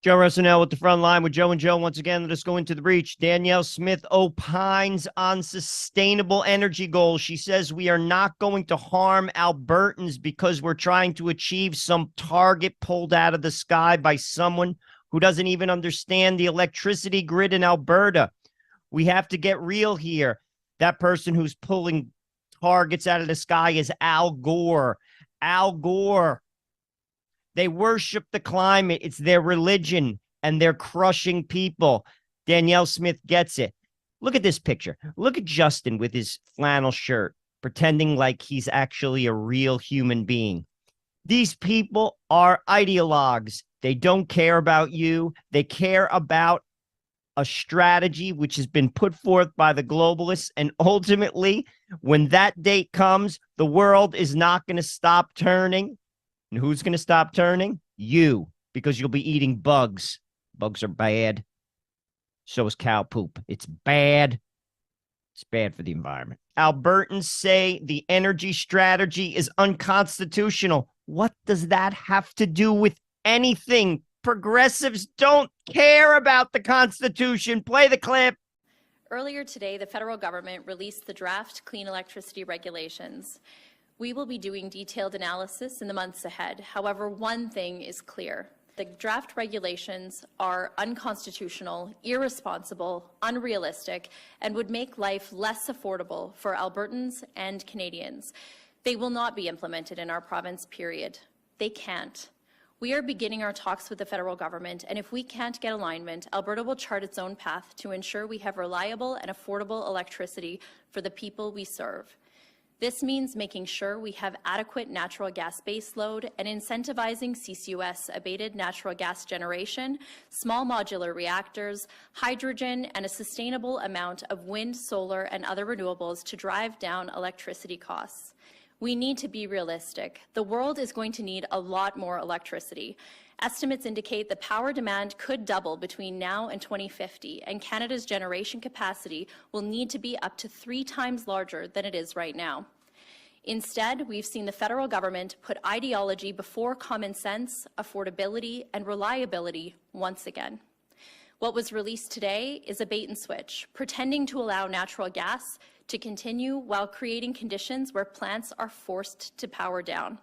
Joe Rosanel with the front line with Joe and Joe. Once again, let us go into the breach. Danielle Smith opines on sustainable energy goals. She says we are not going to harm Albertans because we're trying to achieve some target pulled out of the sky by someone who doesn't even understand the electricity grid in Alberta. We have to get real here. That person who's pulling targets out of the sky is Al Gore. Al Gore. They worship the climate. It's their religion, and they're crushing people. Danielle Smith gets it. Look at this picture. Look at Justin with his flannel shirt, pretending like he's actually a real human being. These people are ideologues. They don't care about you. They care about a strategy which has been put forth by the globalists. And ultimately, when that date comes, the world is not going to stop turning. And who's going to stop turning? You, because you'll be eating bugs. Bugs are bad. So is cow poop. It's bad. It's bad for the environment. Albertans say the energy strategy is unconstitutional. What does that have to do with anything? Progressives don't care about the Constitution. Play the clip. Earlier today, the federal government released the draft Clean Electricity Regulations. We will be doing detailed analysis in the months ahead. However, one thing is clear. The draft regulations are unconstitutional, irresponsible, unrealistic, and would make life less affordable for Albertans and Canadians. They will not be implemented in our province, period. They can't. We are beginning our talks with the federal government, and if we can't get alignment, Alberta will chart its own path to ensure we have reliable and affordable electricity for the people we serve. This means making sure we have adequate natural gas baseload and incentivizing CCUS-abated natural gas generation, small modular reactors, hydrogen, and a sustainable amount of wind, solar, and other renewables to drive down electricity costs. We need to be realistic. The world is going to need a lot more electricity. Estimates indicate the power demand could double between now and 2050, and Canada's generation capacity will need to be up to 3 times larger than it is right now. Instead, we've seen the federal government put ideology before common sense, affordability, and reliability once again. What was released today is a bait and switch, pretending to allow natural gas to continue while creating conditions where plants are forced to power down.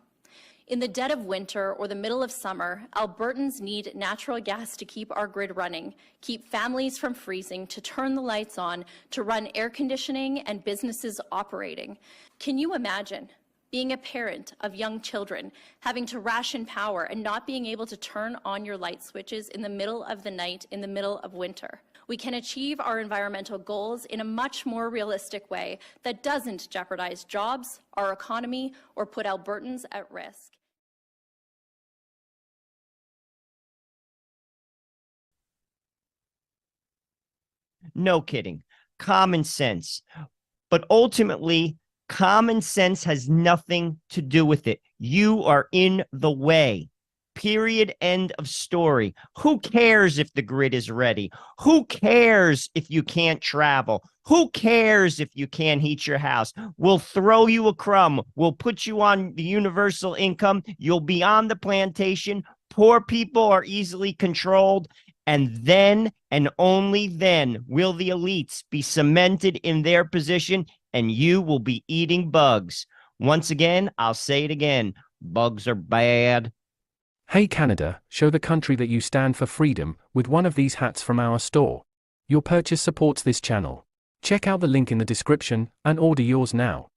In the dead of winter or the middle of summer, Albertans need natural gas to keep our grid running, keep families from freezing, to turn the lights on, to run air conditioning and businesses operating. Can you imagine being a parent of young children, having to ration power and not being able to turn on your light switches in the middle of the night in the middle of winter? We can achieve our environmental goals in a much more realistic way that doesn't jeopardize jobs, our economy, or put Albertans at risk. No kidding. Common sense. But ultimately, common sense has nothing to do with it. You are in the way. Period. End of story. Who cares if the grid is ready? Who cares if you can't travel? Who cares if you can't heat your house? We'll throw you a crumb. We'll put you on the universal income. You'll be on the plantation. Poor people are easily controlled. And then, and only then, will the elites be cemented in their position, and you will be eating bugs. Once again, I'll say it again. Bugs are bad. Hey Canada, show the country that you stand for freedom with one of these hats from our store. Your purchase supports this channel. Check out the link in the description and order yours now.